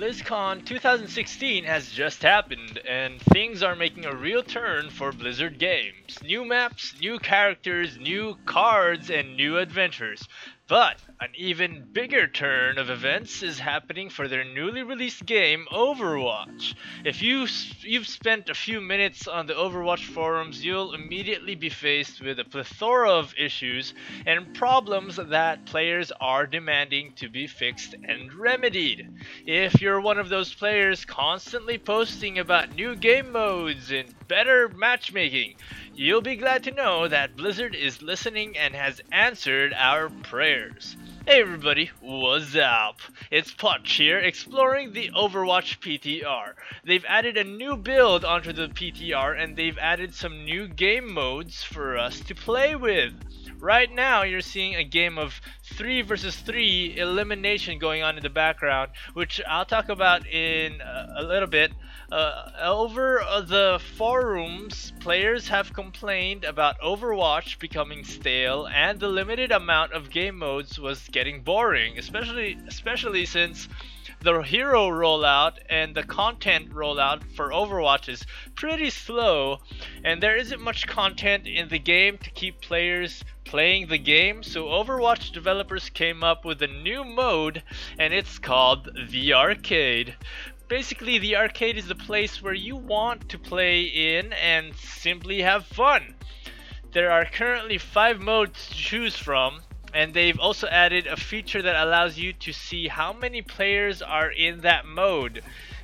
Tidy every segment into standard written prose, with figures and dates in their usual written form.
BlizzCon 2016 has just happened, and things are making a real turn for Blizzard games. New maps, new characters, new cards, and new adventures. But an even bigger turn of events is happening for their newly released game, Overwatch. If you've spent a few minutes on the Overwatch forums, you'll immediately be faced with a plethora of issues and problems that players are demanding to be fixed and remedied. If you're one of those players constantly posting about new game modes and better matchmaking, you'll be glad to know that Blizzard is listening and has answered our prayers. Hey everybody, what's up? It's Potch here, exploring the Overwatch PTR. They've added a new build onto the PTR and they've added some new game modes for us to play with. Right now, you're seeing a game of 3 versus 3 elimination going on in the background, which I'll talk about in a little bit. Over the forums, players have complained about Overwatch becoming stale and the limited amount of game modes was getting boring, especially since the hero rollout and the content rollout for Overwatch is pretty slow, and there isn't much content in the game to keep players playing the game. So Overwatch developers came up with a new mode, and it's called the Arcade. Basically, the arcade is the place where you want to play in and simply have fun. There are currently 5 modes to choose from, and they've also added a feature that allows you to see how many players are in that mode.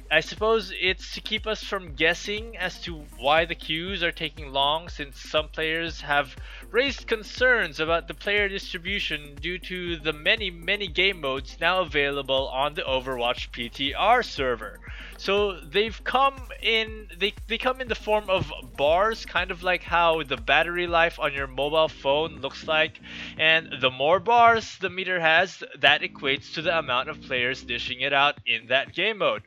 I suppose it's to keep us from guessing as to why the queues are taking long, since some players have raised concerns about the player distribution due to the many game modes now available on the Overwatch PTR server. So they've come in they come in the form of bars, kind of like how the battery life on your mobile phone looks like, and the more bars the meter has, that equates to the amount of players dishing it out in that game mode.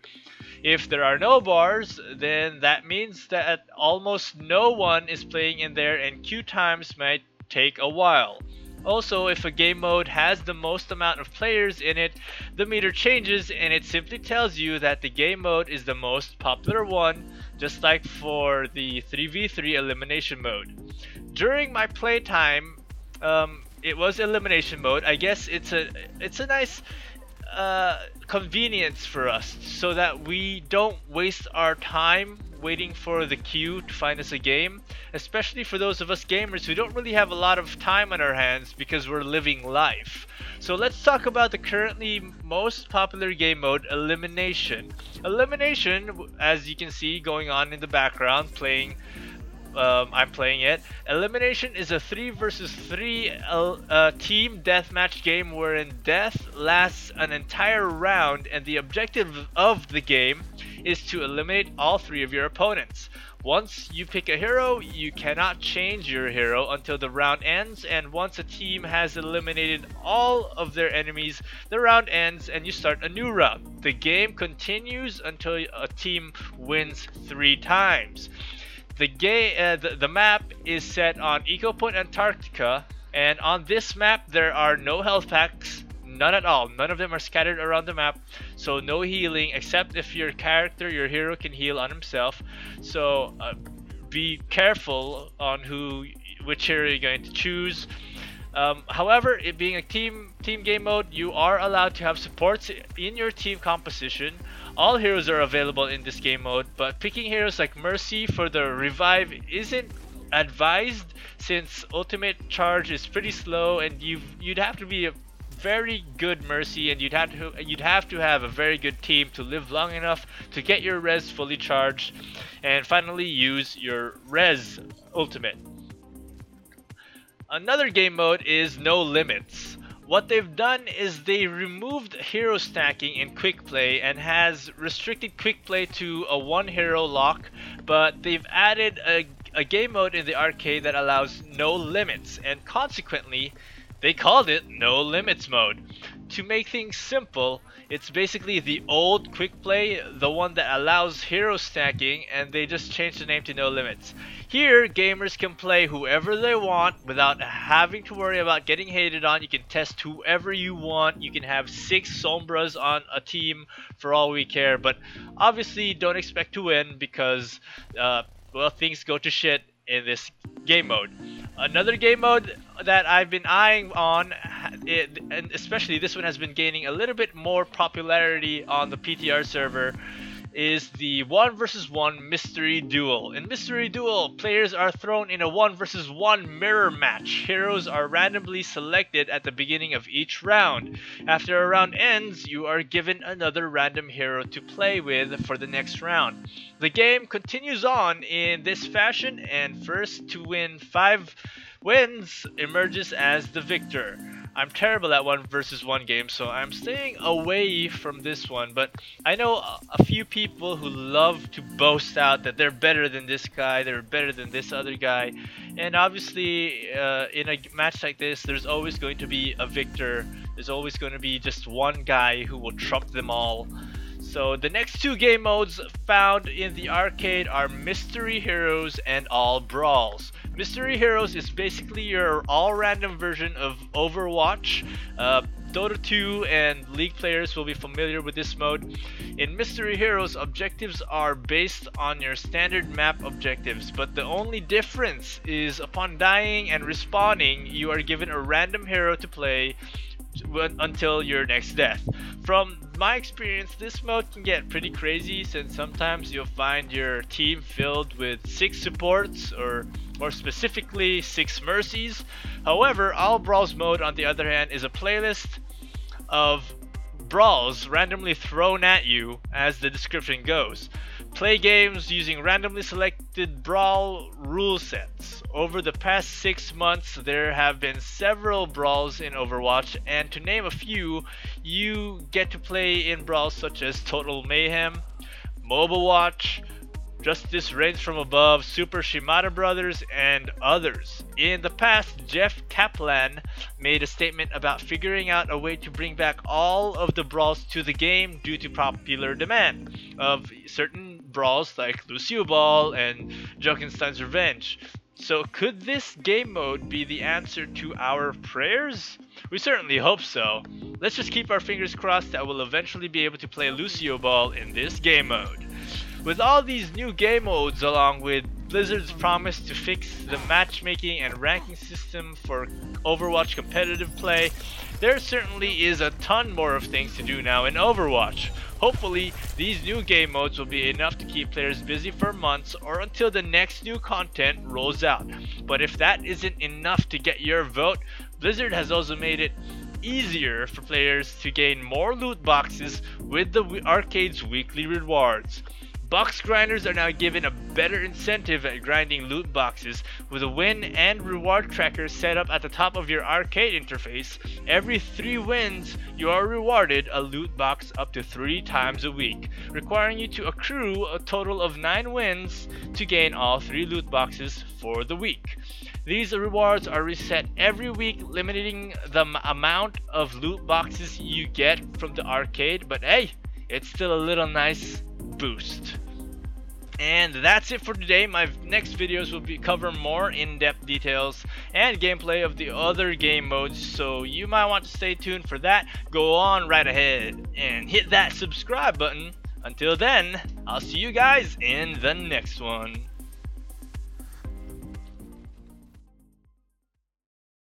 If there are no bars, then that means that almost no one is playing in there and queue times might take a while. Also, if a game mode has the most amount of players in it, the meter changes and it simply tells you that the game mode is the most popular one, just like for the 3v3 elimination mode. During my playtime, it was elimination mode. I guess it's a nice convenience for us so that we don't waste our time waiting for the queue to find us a game, especially for those of us gamers who don't really have a lot of time on our hands because we're living life. So let's talk about the currently most popular game mode, Elimination. Elimination, as you can see going on in the background, I'm playing it. Elimination is a 3 versus 3 team deathmatch game wherein death lasts an entire round, and the objective of the game is to eliminate all 3 of your opponents. Once you pick a hero, you cannot change your hero until the round ends, and once a team has eliminated all of their enemies, the round ends and you start a new round. The game continues until a team wins 3 times. The map is set on Eco Point Antarctica, and on this map there are no health packs, none at all. None of them are scattered around the map, so no healing except if your hero can heal on himself. So be careful on which hero you're going to choose. However, it being a team game mode, you are allowed to have supports in your team composition. All heroes are available in this game mode, but picking heroes like Mercy for the revive isn't advised, since ultimate charge is pretty slow and you'd have to be a very good Mercy, and you'd have to have a very good team to live long enough to get your res fully charged and finally use your res ultimate. Another game mode is No Limits. What they've done is they removed hero stacking in quick play and has restricted quick play to a 1 hero lock, but they've added a game mode in the arcade that allows no limits, and consequently they called it No Limits mode. to make things simple, it's basically the old quick play, the one that allows hero stacking, and they just changed the name to No Limits. Here, gamers can play whoever they want without having to worry about getting hated on. You can test whoever you want. You can have 6 Sombras on a team for all we care, but obviously don't expect to win because, well, things go to shit in this game mode. Another game mode that I've been eyeing on, and especially this one has been gaining a little bit more popularity on the PTR server, is the 1 vs 1 Mystery Duel. In Mystery Duel, players are thrown in a 1 vs 1 mirror match. Heroes are randomly selected at the beginning of each round. After a round ends, you are given another random hero to play with for the next round. The game continues on in this fashion, and first to win 5 wins emerges as the victor. I'm terrible at 1 vs 1 games, so I'm staying away from this one, but I know a few people who love to boast out that they're better than this guy, they're better than this other guy, and obviously in a match like this, there's always going to be a victor. There's always going to be just one guy who will trump them all. So the next 2 game modes found in the arcade are Mystery Heroes and All Brawls. Mystery Heroes is basically your all-random version of Overwatch. Dota 2 and League players will be familiar with this mode. In Mystery Heroes, objectives are based on your standard map objectives, but the only difference is upon dying and respawning, you are given a random hero to play until your next death. From my experience, this mode can get pretty crazy since sometimes you'll find your team filled with 6 supports, or more specifically 6 mercies. However, All Brawls mode on the other hand is a playlist of brawls randomly thrown at you, as the description goes. Play games using randomly selected brawl rule sets. Over the past 6 months, there have been several brawls in Overwatch, and to name a few, you get to play in brawls such as Total Mayhem, Mobile Watch, Justice Reigns from Above, Super Shimada Brothers, and others. In the past, Jeff Kaplan made a statement about figuring out a way to bring back all of the brawls to the game due to popular demand of certain brawls like Lucioball and Jokenstein's Revenge. So could this game mode be the answer to our prayers? We certainly hope so. Let's just keep our fingers crossed that we'll eventually be able to play Lucioball in this game mode. With all these new game modes, along with Blizzard's promise to fix the matchmaking and ranking system for Overwatch competitive play, there certainly is a ton more of things to do now in Overwatch. Hopefully, these new game modes will be enough to keep players busy for months or until the next new content rolls out. But if that isn't enough to get your vote, Blizzard has also made it easier for players to gain more loot boxes with the arcade's weekly rewards. Box grinders are now given a better incentive at grinding loot boxes, with a win and reward tracker set up at the top of your arcade interface. Every 3 wins, you are rewarded a loot box up to 3 times a week, requiring you to accrue a total of 9 wins to gain all 3 loot boxes for the week. These rewards are reset every week, limiting the amount of loot boxes you get from the arcade, but hey, it's still a little nice boost. And that's it for today. My next videos will cover more in-depth details and gameplay of the other game modes, so you might want to stay tuned for that. Go on right ahead and hit that subscribe button. Until then, I'll see you guys in the next one.